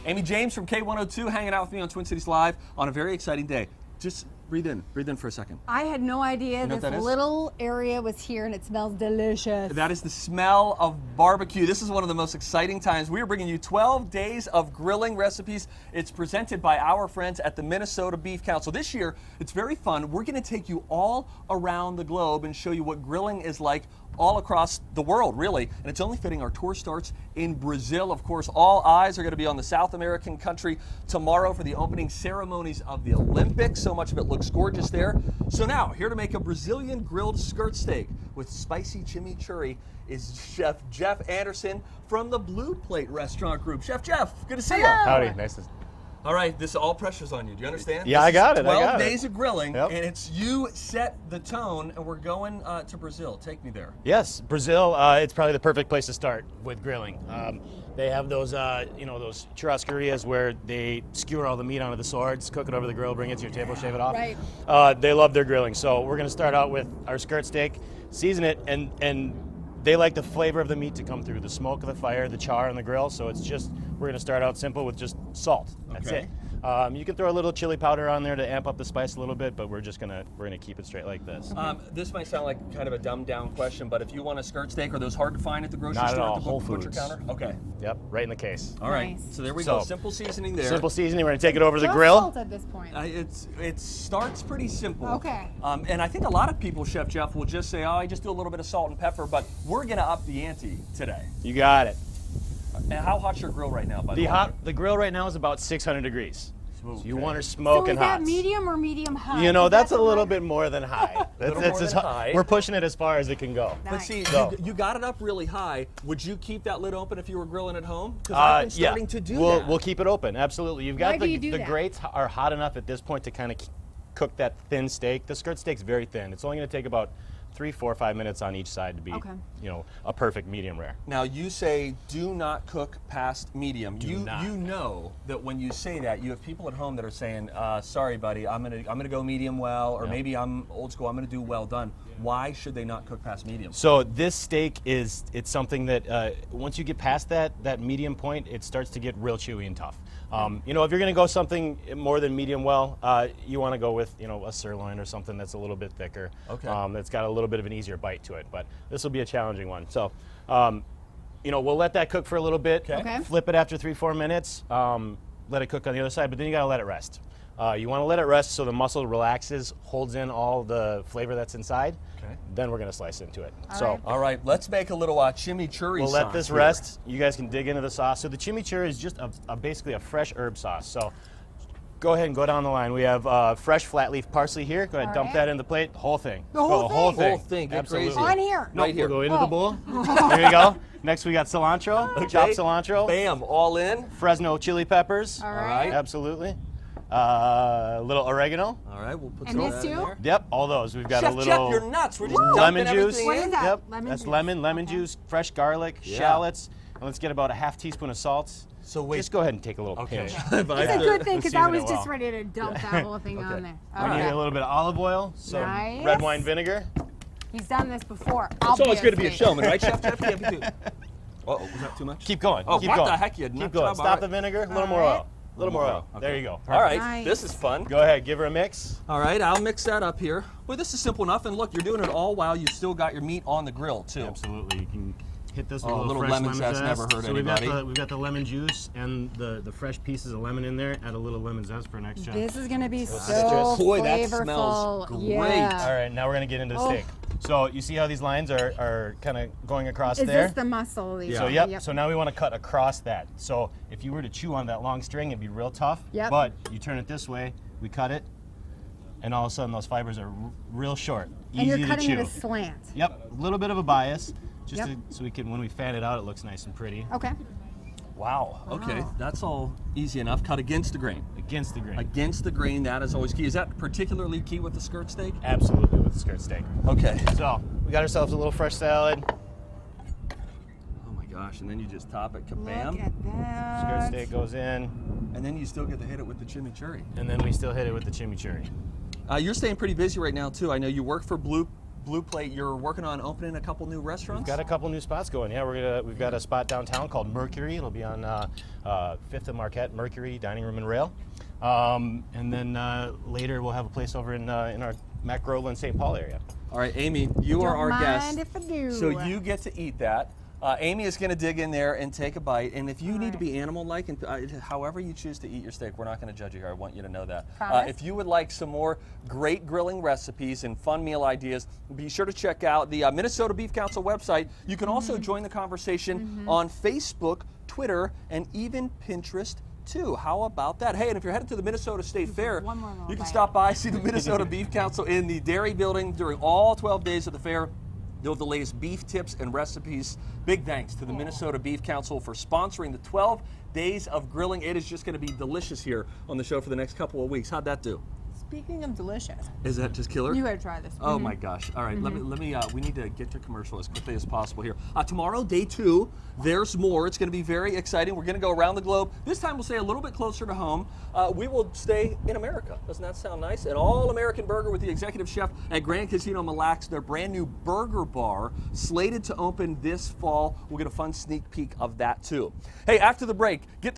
Amy James from K102 hanging out with me on Twin Cities Live on a very exciting day. Just breathe in for a second. I had no idea this little area was here, and it smells delicious. That is the smell of barbecue. This is one of the most exciting times. We are bringing you 12 days of grilling recipes. It's presented by our friends at the Minnesota Beef Council. This year, it's very fun. We're going to take you all around the globe and show you what grilling is like all across the world, really. And it's only fitting our tour starts in Brazil. Of course, all eyes are going to be on the South American country tomorrow for the opening ceremonies of the Olympics. So much of it looks gorgeous there. So now, here to make a Brazilian grilled skirt steak with spicy chimichurri is Chef Jeff Anderson from the Blue Plate Restaurant Group. Chef Jeff, good to see you. Howdy, nice to. All right, this all pressure's on you. Do you understand? Yeah, I got it. 12 days of grilling, Yep. and it's you set the tone, and we're going to Brazil. Take me there. Yes, Brazil. It's probably the perfect place to start with grilling. They have those, those churrascarias where they skewer all the meat onto the swords, cook it over the grill, bring it to your table, shave it off. Right. They love their grilling, so we're going to start out with our skirt steak, season it, and they like the flavor of the meat to come through, the smoke of the fire, the char on the grill. So it's just, we're going to start out simple with just salt. That's it. You can throw a little chili powder on there to amp up the spice a little bit, but we're gonna keep it straight like this. This might sound like kind of a dumbed down question, but if you want a skirt steak, are those hard to find at the grocery Not at store all. at the Whole butcher Foods. counter? Okay. Yep, right in the case. All right. Nice. So there we go. So, Simple seasoning there. Simple seasoning. We're gonna take it over the Just grill. salt at this point. It starts pretty simple. Okay. And I think a lot of people, Chef Jeff, will just say, oh, I just do a little bit of salt and pepper, but we're gonna up the ante today. You got it. And how hot's your grill right now, by the way? The grill right now is about 600 degrees. Okay. So you want her So smoking is that hot. medium or medium high? You know, Is that's that a little the bit more than high. Little That's more as than high. high. We're pushing it as far as it can go. But see, So- you got it up really high. Would you keep that lid open if you were grilling at home? Because I've been starting to do that. We'll keep it open, absolutely. You've got Why do you do the that? grates are hot enough at this point to kind of cook that thin steak. The skirt steak's very thin. It's only going to take about 3, 4, 5 minutes on each side to be, a perfect medium rare. Now you say do not cook past medium. You know that when you say that, you have people at home that are saying, "Sorry, buddy, I'm gonna go medium well," or maybe I'm old school. I'm gonna do well done. Why should they not cook past medium? So this steak it's something that once you get past that medium point, it starts to get real chewy and tough. If you're going to go something more than medium well, you want to go with a sirloin or something that's a little bit thicker. Okay. That's got a little bit of an easier bite to it. But this will be a challenging one. So, we'll let that cook for a little bit. Okay. Flip it after 3, 4 minutes. Let it cook on the other side, but then you got to let it rest. You want to let it rest so the muscle relaxes, holds in all the flavor that's inside. Okay. Then we're going to slice into it. All right, let's make a little chimichurri We'll sauce let this here. rest. You guys can dig into the sauce. So the chimichurri is just basically a fresh herb sauce. So go ahead and go down the line. We have fresh flat leaf parsley here. Go ahead, dump that in the plate. The whole thing. The whole Go, thing? whole thing. Whole thing, get Absolutely. crazy. On here. Right here. We'll go into the bowl. There you go. Next we got cilantro. Okay. Chopped cilantro. Bam, all in. Fresno chili peppers. All right. right. Absolutely. A little oregano. All right, we'll put And some this of that in too? there. Yep, all those. We've got Chef a Jeff, little you're nuts. We're just lemon dumping juice. everything What in. is that? Yep, Lemon that's juice. lemon Okay. juice, fresh garlic, Yeah. shallots, and let's get about a half teaspoon of salt. So wait. Just go ahead and take a little pinch. It's a good thing because I Season was it just well. ready to dump that whole thing on there. We need a little bit of olive oil, some Nice. red wine vinegar. He's done this before. It's always good to be a obviously. showman, right, Chef Jeff? Can't be too. Uh-oh, was that too much? Keep going. Oh, keep what going. the heck, you Keep nut going. job? Stop All right. the vinegar. A little more All right. oil. A little more oil. Okay. There you go. All right, Nice. this is fun. Go ahead, give her a mix. All right, I'll mix that up here. Well, this is simple enough, and look, you're doing it all while you still got your meat on the grill, too. Absolutely. You can hit this with Oh, a little little fresh lemon zest never hurt so we've got anybody. the lemon juice and the fresh pieces of lemon in there. Add a little lemon zest for an extra. This is going to be so citrus. Boy, that flavorful. smells great. Yeah. All right, now we're gonna get into the Oh. steak. So you see how these lines are kind of going across Is there? this the muscle? Yeah. So yep. So now we want to cut across that. So if you were to chew on that long string, it'd be real tough. Yep. But you turn it this way, we cut it, and all of a sudden those fibers are real short, And easy you're cutting to it chew. a slant. Yep, a little bit of a bias, just Yep. so we can, when we fan it out, it looks nice and pretty. Okay. Wow. Okay, that's all easy enough. Cut against the grain. Against the grain. Against the grain, that is always key. Is that particularly key with the skirt steak? Absolutely, with the skirt steak. Okay. So we got ourselves a little fresh salad. Oh my gosh, and then you just top it, Look kabam. at that. Skirt steak goes in, And then you still get to hit it with the chimichurri. and then we still hit it with the chimichurri. You're staying pretty busy right now, too. I know you work for Blue Blue Plate, you're working on opening a couple new restaurants? We've got a couple new spots going. Yeah, we've got a spot downtown called Mercury. It'll be on 5th and Marquette, Mercury Dining Room and Rail. And then later we'll have a place over in our Mac Groveland, St. Paul area. All right, Amy, you are our guest. Don't mind if I do. So you get to eat that. Amy is going to dig in there and take a bite. And if you need to be animal-like, and however you choose to eat your steak, we're not going to judge you here. I want you to know that. If you would like some more great grilling recipes and fun meal ideas, be sure to check out the Minnesota Beef Council website. You can also join the conversation on Facebook, Twitter, and even Pinterest too. How about that? Hey, and if you're headed to the Minnesota State Fair, you can stop by, see the Minnesota Beef Council in the Dairy Building during all 12 days of the fair. They'll have the latest beef tips and recipes. Big thanks to the Minnesota Beef Council for sponsoring the 12 days of grilling. It is just going to be delicious here on the show for the next couple of weeks. How'd that do? Speaking of delicious. Is that just killer? You gotta try this. Oh my gosh. All right, let me we need to get to commercial as quickly as possible here. Tomorrow, day 2, there's more. It's gonna be very exciting. We're gonna go around the globe. This time we'll stay a little bit closer to home. We will stay in America. Doesn't that sound nice? An all-American burger with the executive chef at Grand Casino Mille Lacs, their brand new burger bar, slated to open this fall. We'll get a fun sneak peek of that too. Hey, after the break, get